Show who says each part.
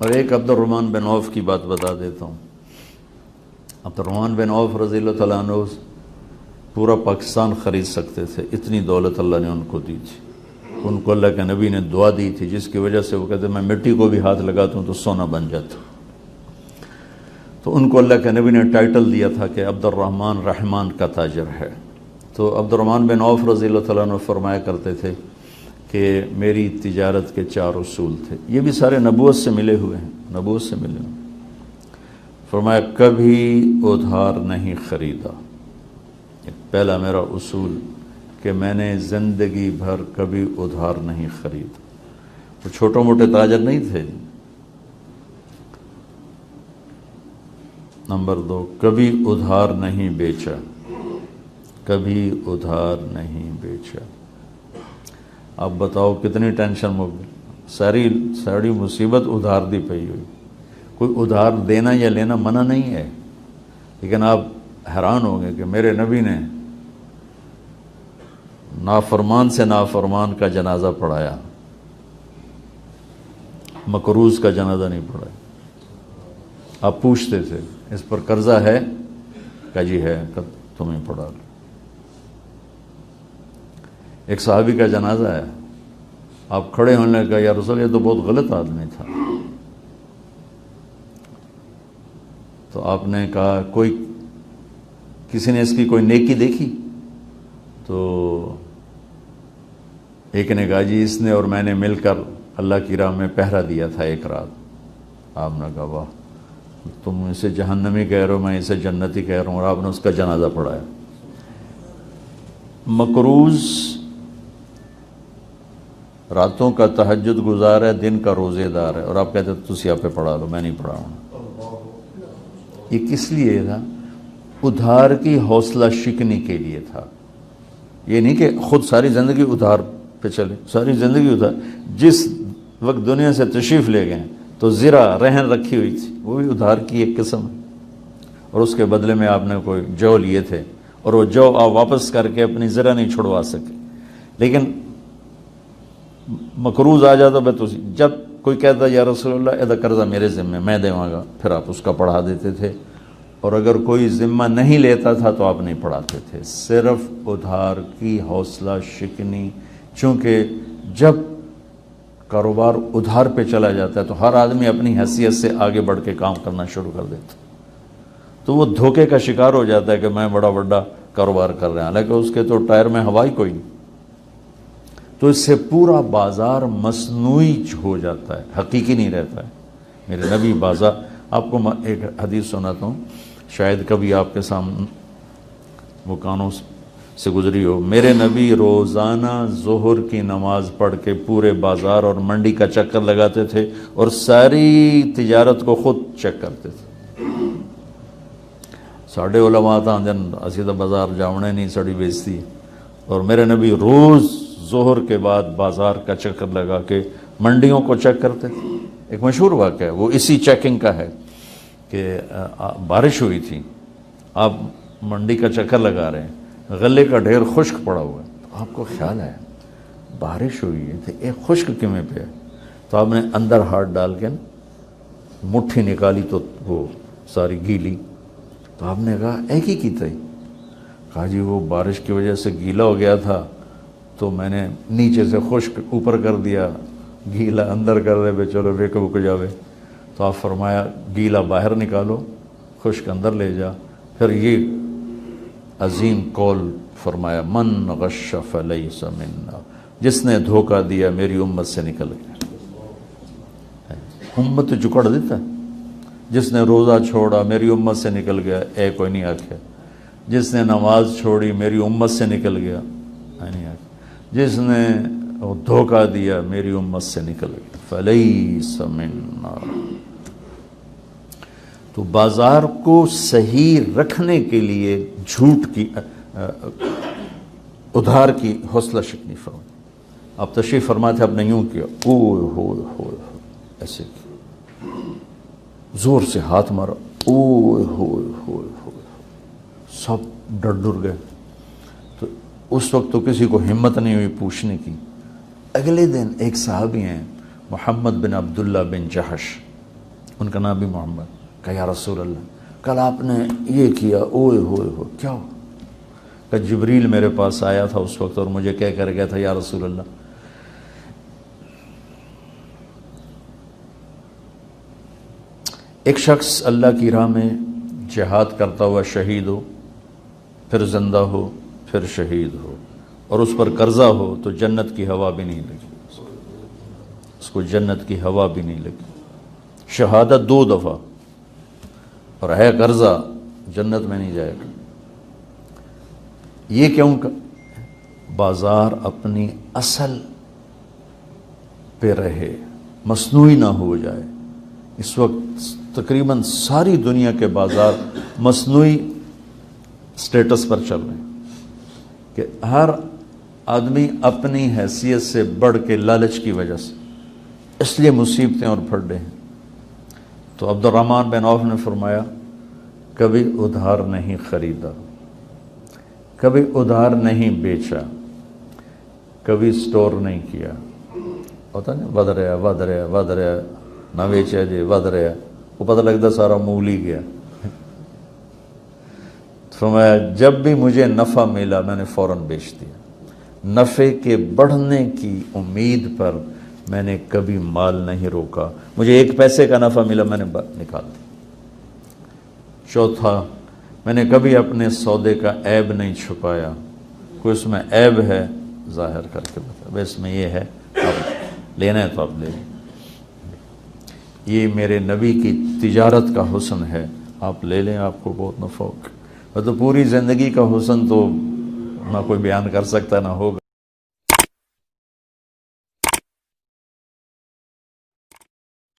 Speaker 1: اور ایک عبد الرحمن بن عوف کی بات بتا دیتا ہوں. عبد الرحمن بن عوف رضی اللہ تعالیٰ عنہ پورا پاکستان خرید سکتے تھے، اتنی دولت اللہ نے ان کو دی تھی. ان کو اللہ کے نبی نے دعا دی تھی جس کی وجہ سے وہ کہتے ہیں میں مٹی کو بھی ہاتھ لگاتا ہوں تو سونا بن جاتا. تو ان کو اللہ کے نبی نے ٹائٹل دیا تھا کہ عبد الرحمن رحمان کا تاجر ہے. تو عبد الرحمن بن عوف رضی اللہ تعالیٰ عنہ فرمایا کرتے تھے کہ میری تجارت کے 4 اصول تھے. یہ بھی سارے نبوت سے ملے ہوئے ہیں، نبوت سے ملے ہوئے. فرمایا کبھی ادھار نہیں خریدا. پہلا میرا اصول کہ میں نے زندگی بھر کبھی ادھار نہیں خریدا. وہ چھوٹے موٹے تاجر نہیں تھے. نمبر 2 کبھی ادھار نہیں بیچا، کبھی ادھار نہیں بیچا. اب بتاؤ کتنی ٹینشن ہو گئی، ساری مصیبت ادھار دی پئی ہوئی. کوئی ادھار دینا یا لینا منع نہیں ہے، لیکن آپ حیران ہوں گے کہ میرے نبی نے نافرمان سے نافرمان کا جنازہ پڑھایا، مکروز کا جنازہ نہیں پڑھایا. آپ پوچھتے تھے اس پر قرضہ ہے؟ کہ جی ہے. تمہیں پڑھا لو. ایک صحابی کا جنازہ ہے، آپ کھڑے ہونے کا یا رسول یہ تو بہت غلط آدمی تھا. تو آپ نے کہا کسی نے اس کی کوئی نیکی دیکھی؟ تو ایک نے کہا جی اس نے اور میں نے مل کر اللہ کی راہ میں پہرا دیا تھا ایک رات. آپ نے کہا واہ، تم اسے جہنمی کہہ رہے ہو، میں اسے جنتی کہہ رہا ہوں. اور آپ نے اس کا جنازہ پڑھایا. مکروز راتوں کا تہجد گزار ہے، دن کا روزے دار ہے، اور آپ کہتے تسی آپ پہ پڑھا لو، میں نہیں پڑھاؤں. یہ کس لیے تھا؟ ادھار کی حوصلہ شکنی کے لیے تھا. یہ نہیں کہ خود ساری زندگی ادھار پہ چلے، ساری زندگی ادھار. جس وقت دنیا سے تشریف لے گئے تو زرہ رہن رکھی ہوئی تھی، وہ بھی ادھار کی ایک قسم ہے. اور اس کے بدلے میں آپ نے کوئی جو لیے تھے، اور وہ جو آپ واپس کر کے اپنی زرہ نہیں چھڑوا سکے. لیکن مقروض آ جاتا بے تو جب کوئی کہتا یا رسول اللہ ادا قرضہ میرے ذمہ میں دیواں گا، پھر آپ اس کا پڑھا دیتے تھے. اور اگر کوئی ذمہ نہیں لیتا تھا تو آپ نہیں پڑھاتے تھے. صرف ادھار کی حوصلہ شکنی. چونکہ جب کاروبار ادھار پہ چلا جاتا ہے تو ہر آدمی اپنی حیثیت سے آگے بڑھ کے کام کرنا شروع کر دیتا، تو وہ دھوکے کا شکار ہو جاتا ہے کہ میں بڑا کاروبار کر رہا ہوں، حالانکہ اس کے تو ٹائر میں ہوا ہی کوئی نہیں. تو اس سے پورا بازار مصنوعی ہو جاتا ہے، حقیقی نہیں رہتا ہے. میرے نبی بازار، آپ کو ایک حدیث سناتا ہوں، شاید کبھی آپ کے سامنے وہ کانوں سے گزری ہو. میرے نبی روزانہ ظہر کی نماز پڑھ کے پورے بازار اور منڈی کا چکر لگاتے تھے اور ساری تجارت کو خود چیک کرتے تھے. ساڑھے علماء تھا جن اسی تو بازار جاؤنے نہیں سڑی بیچتی، اور میرے نبی روز ظہر کے بعد بازار کا چکر لگا کے منڈیوں کو چیک کرتے تھے. ایک مشہور واقعہ ہے وہ اسی چیکنگ کا ہے کہ بارش ہوئی تھی، آپ منڈی کا چکر لگا رہے ہیں، غلے کا ڈھیر خشک پڑا ہوا ہے. تو آپ کو خیال ہے بارش ہوئی ہے تو ایک خشک کیویں پہ ہے؟ تو آپ نے اندر ہاتھ ڈال کے مٹھی نکالی تو وہ ساری گیلی. تو آپ نے کہا ایک ہی کی تھی؟ کہا جی وہ بارش کی وجہ سے گیلا ہو گیا تھا تو میں نے نیچے سے خشک اوپر کر دیا، گیلا اندر کر دے بے چلو بے کو جاوے. تو آپ فرمایا گیلا باہر نکالو، خشک اندر لے جا. پھر یہ عظیم قول فرمایا من غش فلیس منا، جس نے دھوکہ دیا میری امت سے نکل گیا. امت جکڑ دیتا ہے. جس نے روزہ چھوڑا میری امت سے نکل گیا، اے کوئی نہیں آکھے. جس نے نماز چھوڑی میری امت سے نکل گیا، اے نہیں آکھے. جس نے دھوکہ دیا میری امت سے نکل گیا، فلیس منا. تو بازار کو صحیح رکھنے کے لیے جھوٹ کی ادھار کی حوصلہ شکنی فرمائی. آپ تشریف فرماتے تھے، آپ نے یوں کیا، اوہ ہوئے ہوئے ایسے کیا، زور سے ہاتھ مارا، اوہ ہوئے ہوئے ہوئے، سب ڈر گئے. تو اس وقت تو کسی کو ہمت نہیں ہوئی پوچھنے کی. اگلے دن ایک صحابی ہیں محمد بن عبداللہ بن جحش ان کا نام بھی محمد. کہا یا رسول اللہ کل آپ نے یہ کیا, اوئے ہوئے ہو, کیا ہو؟ کہ جبریل میرے پاس آیا تھا اس وقت اور مجھے کہہ کر گیا تھا یا رسول اللہ ایک شخص اللہ کی راہ میں جہاد کرتا ہوا شہید ہو, پھر زندہ ہو, پھر شہید ہو, اور اس پر قرضہ ہو تو جنت کی ہوا بھی نہیں لگی, اس کو جنت کی ہوا بھی نہیں لگی. شہادت 2 دفعہ اور ہے قرضہ, جنت میں نہیں جائے گا. یہ کیوں؟ بازار اپنی اصل پہ رہے, مصنوعی نہ ہو جائے. اس وقت تقریباً ساری دنیا کے بازار مصنوعی سٹیٹس پر چل رہے ہیں کہ ہر آدمی اپنی حیثیت سے بڑھ کے لالچ کی وجہ سے, اس لیے مصیبتیں اور پھڑے ہیں. تو عبد الرحمن بن عوف نے فرمایا کبھی ادھار نہیں خریدا, کبھی ادھار نہیں بیچا, کبھی سٹور نہیں کیا. ہوتا نہیں ود رہا نہ بیچا جی, ود رہا, وہ پتہ لگتا سارا مول ہی گیا. فرمایا جب بھی مجھے نفع ملا میں نے فوراً بیچ دیا. نفع کے بڑھنے کی امید پر میں نے کبھی مال نہیں روکا. مجھے 1 پیسے کا نفع ملا میں نے نکال دیا. چوتھا, میں نے کبھی اپنے سودے کا عیب نہیں چھپایا. کوئی اس میں عیب ہے ظاہر کر کے بتا, اس میں یہ ہے, آپ لینا ہے تو آپ لے لیں. یہ میرے نبی کی تجارت کا حسن ہے, آپ لے لیں, آپ کو بہت نفع ہوگا. تو پوری زندگی کا حسن تو نہ کوئی بیان کر سکتا نہ ہوگا.